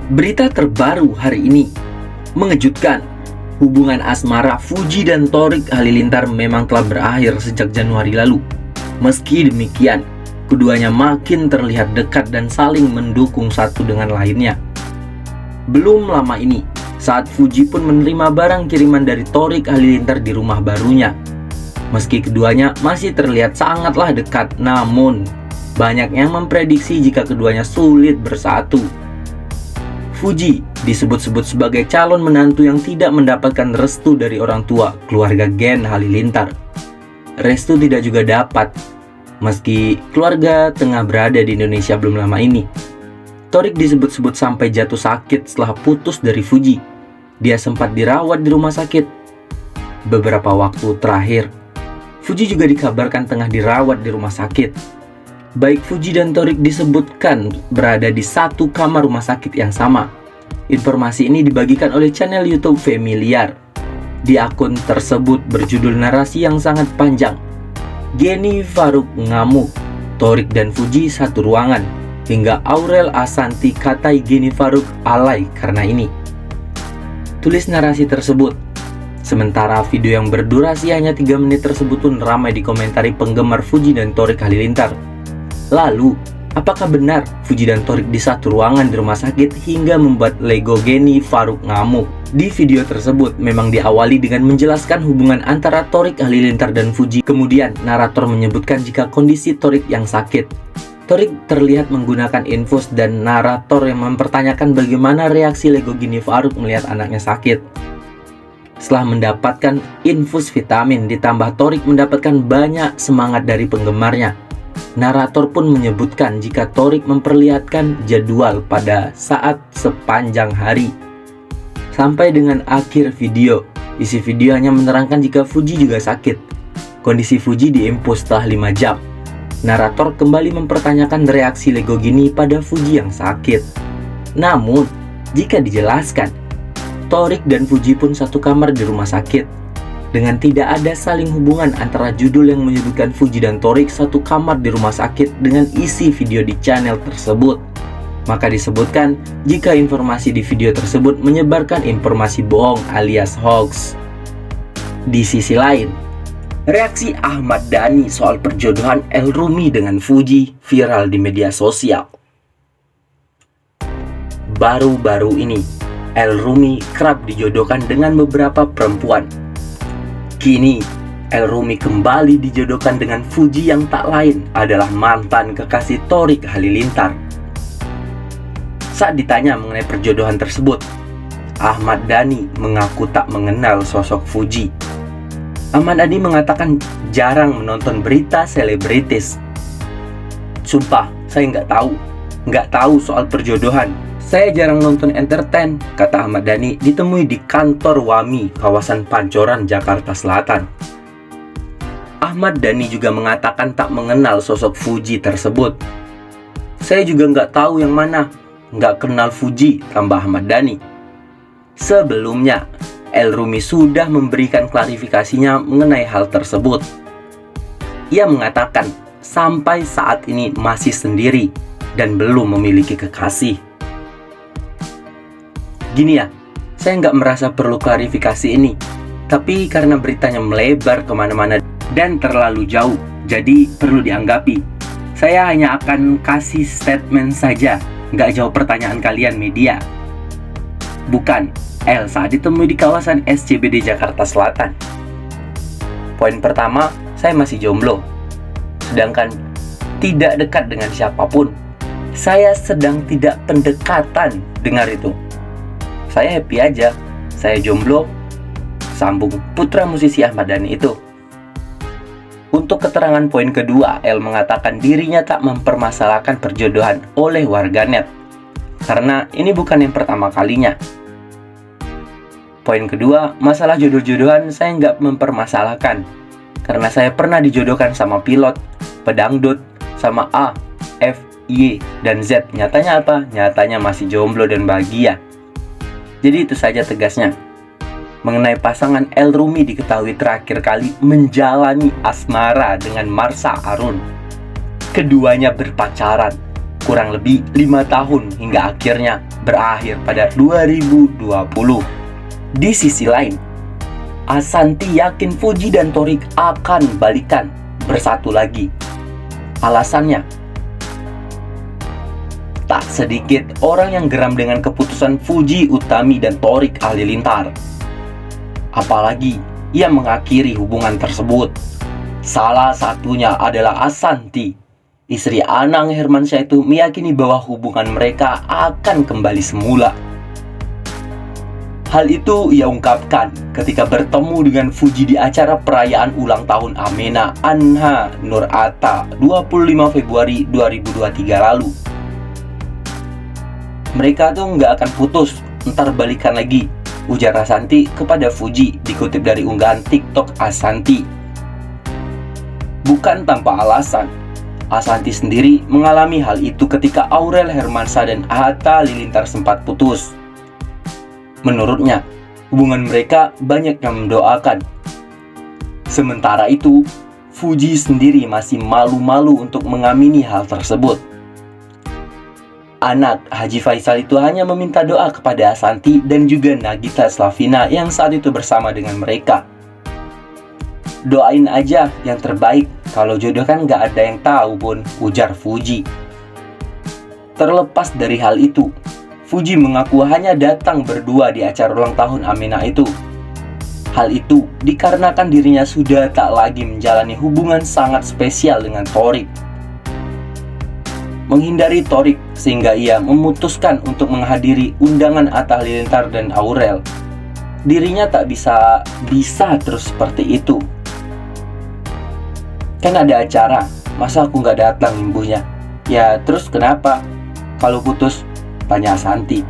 Berita terbaru hari ini mengejutkan. Hubungan asmara Fuji dan Thorik Halilintar memang telah berakhir sejak Januari lalu. Meski demikian, keduanya makin terlihat dekat dan saling mendukung satu dengan lainnya. Belum lama ini, saat Fuji pun menerima barang kiriman dari Thorik Halilintar di rumah barunya. Meski keduanya masih terlihat sangatlah dekat, namun banyak yang memprediksi jika keduanya sulit bersatu. Fuji disebut-sebut sebagai calon menantu yang tidak mendapatkan restu dari orang tua keluarga Gen Halilintar. Restu tidak juga dapat, meski keluarga tengah berada di Indonesia belum lama ini. Thorik disebut-sebut sampai jatuh sakit setelah putus dari Fuji. Dia sempat dirawat di rumah sakit. Beberapa waktu terakhir, Fuji juga dikabarkan tengah dirawat di rumah sakit. Baik Fuji dan Thorik disebutkan berada di satu kamar rumah sakit yang sama. Informasi ini dibagikan oleh channel YouTube Familiar. Di akun tersebut berjudul narasi yang sangat panjang. Geni Faruk ngamuk, Thorik dan Fuji satu ruangan, hingga Aurel Asanti katai Geni Faruk alay karena ini. Tulis narasi tersebut. Sementara video yang berdurasi hanya 3 menit tersebut pun ramai dikomentari penggemar Fuji dan Thorik Halilintar. Lalu, apakah benar Fuji dan Thorik di satu ruangan di rumah sakit hingga membuat Lego Geni Faruk ngamuk? Di video tersebut memang diawali dengan menjelaskan hubungan antara Thorik Halilintar dan Fuji. Kemudian narator menyebutkan jika kondisi Thorik yang sakit. Thorik terlihat menggunakan infus dan narator yang mempertanyakan bagaimana reaksi Lego Geni Faruk melihat anaknya sakit. Setelah mendapatkan infus vitamin, ditambah Thorik mendapatkan banyak semangat dari penggemarnya. Narator pun menyebutkan jika Thorik memperlihatkan jadwal pada saat sepanjang hari. Sampai dengan akhir video, isi video hanya menerangkan jika Fuji juga sakit. Kondisi Fuji diinfus setelah 5 jam. Narator kembali mempertanyakan reaksi Lego Geni pada Fuji yang sakit. Namun, jika dijelaskan, Thorik dan Fuji pun satu kamar di rumah sakit. Dengan tidak ada saling hubungan antara judul yang menyebutkan Fuji dan Thorik satu kamar di rumah sakit dengan isi video di channel tersebut, maka disebutkan jika informasi di video tersebut menyebarkan informasi bohong alias hoax. Di sisi lain, reaksi Ahmad Dhani soal perjodohan El Rumi dengan Fuji viral di media sosial. Baru-baru ini, El Rumi kerap dijodohkan dengan beberapa perempuan. Kini, El Rumi kembali dijodohkan dengan Fuji yang tak lain adalah mantan kekasih Thorik Halilintar. Saat ditanya mengenai perjodohan tersebut, Ahmad Dhani mengaku tak mengenal sosok Fuji. Ahmad Dhani mengatakan jarang menonton berita selebritis. Sumpah, saya nggak tahu soal perjodohan. Saya jarang nonton entertain, kata Ahmad Dhani ditemui di kantor WAMI, kawasan Pancoran, Jakarta Selatan. Ahmad Dhani juga mengatakan tak mengenal sosok Fuji tersebut. Saya juga nggak tahu yang mana, nggak kenal Fuji, tambah Ahmad Dhani. Sebelumnya, El Rumi sudah memberikan klarifikasinya mengenai hal tersebut. Ia mengatakan sampai saat ini masih sendiri dan belum memiliki kekasih. Gini ya, saya nggak merasa perlu klarifikasi ini, tapi karena beritanya melebar kemana-mana dan terlalu jauh, jadi perlu dianggapi. Saya hanya akan kasih statement saja, nggak jawab pertanyaan kalian media. Bukan, El saat ditemui di kawasan SCBD Jakarta Selatan. Poin pertama, saya masih jomblo, sedangkan tidak dekat dengan siapapun. Saya sedang tidak pendekatan, dengar itu. Saya happy aja, saya jomblo, sambung putra musisi Ahmad Dhani itu. Untuk keterangan poin kedua, El mengatakan dirinya tak mempermasalahkan perjodohan oleh warganet, karena ini bukan yang pertama kalinya. Poin kedua, masalah jodoh-jodohan saya nggak mempermasalahkan, karena saya pernah dijodohkan sama pilot, pedangdut, sama A, F, Y, dan Z. Nyatanya apa? Nyatanya masih jomblo dan bahagia. Jadi itu saja tegasnya. Mengenai pasangan El Rumi diketahui terakhir kali menjalani asmara dengan Marsha Arun. Keduanya berpacaran kurang lebih 5 tahun hingga akhirnya berakhir pada 2020. Di sisi lain, Ashanty yakin Fuji dan Torik akan balikan, bersatu lagi. Alasannya, tak sedikit orang yang geram dengan keputusan Fuji Utami dan Torik Halilintar. Apalagi ia mengakhiri hubungan tersebut. Salah satunya adalah Ashanty. Istri Anang Hermansyah itu meyakini bahwa hubungan mereka akan kembali semula. Hal itu ia ungkapkan ketika bertemu dengan Fuji di acara perayaan ulang tahun Amena Anha Nur Atta 25 Februari 2023 lalu. Mereka tuh nggak akan putus, ntar balikan lagi, ujar Ashanty kepada Fuji, dikutip dari unggahan TikTok Ashanty. Bukan tanpa alasan, Ashanty sendiri mengalami hal itu ketika Aurel Hermansyah dan Atta Halilintar sempat putus. Menurutnya, hubungan mereka banyak yang mendoakan. Sementara itu, Fuji sendiri masih malu-malu untuk mengamini hal tersebut. Anak Haji Faisal itu hanya meminta doa kepada Ashanty dan juga Nagita Slavina yang saat itu bersama dengan mereka. Doain aja yang terbaik, kalau jodoh kan gak ada yang tahu Bun, ujar Fuji. Terlepas dari hal itu, Fuji mengaku hanya datang berdua di acara ulang tahun Amena itu. Hal itu dikarenakan dirinya sudah tak lagi menjalani hubungan sangat spesial dengan Torik. Menghindari Torik sehingga ia memutuskan untuk menghadiri undangan Atta Halilintar dan Aurel. Dirinya tak bisa terus seperti itu. Kan ada acara, masa aku gak datang minggunya? Ya terus kenapa? Kalau putus, tanya Ashanty.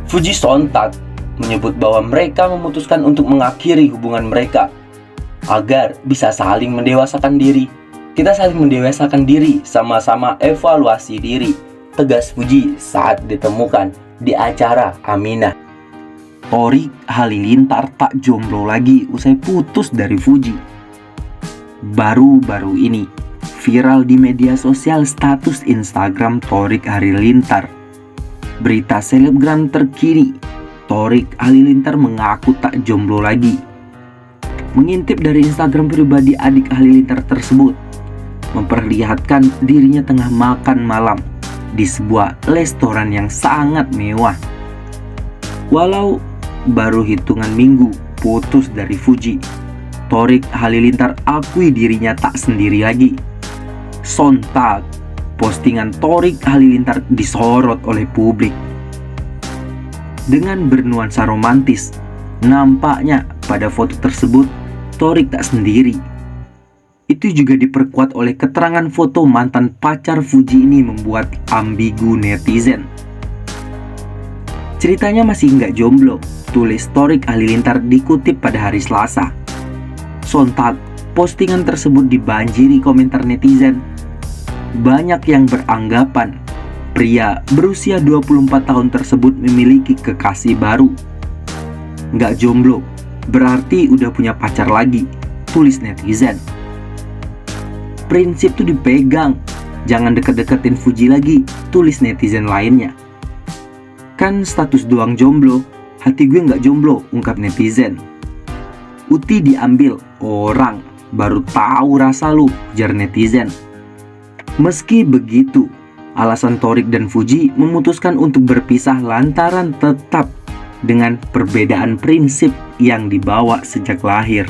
Fuji sontak menyebut bahwa mereka memutuskan untuk mengakhiri hubungan mereka agar bisa saling mendewasakan diri. Kita saling mendewasakan diri, sama-sama evaluasi diri, tegas Fuji saat ditemukan di acara Amina. Torik Halilintar tak jomblo lagi usai putus dari Fuji. Baru-baru ini viral di media sosial status Instagram Torik Halilintar. Berita selebgram terkini, Torik Halilintar mengaku tak jomblo lagi. Mengintip dari Instagram pribadi adik Halilintar tersebut, memperlihatkan dirinya tengah makan malam di sebuah restoran yang sangat mewah. Walau baru hitungan minggu putus dari Fuji, Torik Halilintar akui dirinya tak sendiri lagi. Sontak, postingan Torik Halilintar disorot oleh publik. Dengan bernuansa romantis, nampaknya pada foto tersebut Torik tak sendiri. Itu juga diperkuat oleh keterangan foto mantan pacar Fuji ini membuat ambigu netizen. Ceritanya masih nggak jomblo, tulis Torik Halilintar dikutip pada hari Selasa. Sontak, postingan tersebut dibanjiri komentar netizen. Banyak yang beranggapan pria berusia 24 tahun tersebut memiliki kekasih baru. Nggak jomblo, berarti udah punya pacar lagi, tulis netizen. Prinsip tuh dipegang, jangan deket-deketin Fuji lagi, tulis netizen lainnya. Kan status doang jomblo, hati gue nggak jomblo, ungkap netizen. Uti diambil, orang baru tahu rasa lu, ujar netizen. Meski begitu, alasan Torik dan Fuji memutuskan untuk berpisah lantaran tetap dengan perbedaan prinsip yang dibawa sejak lahir.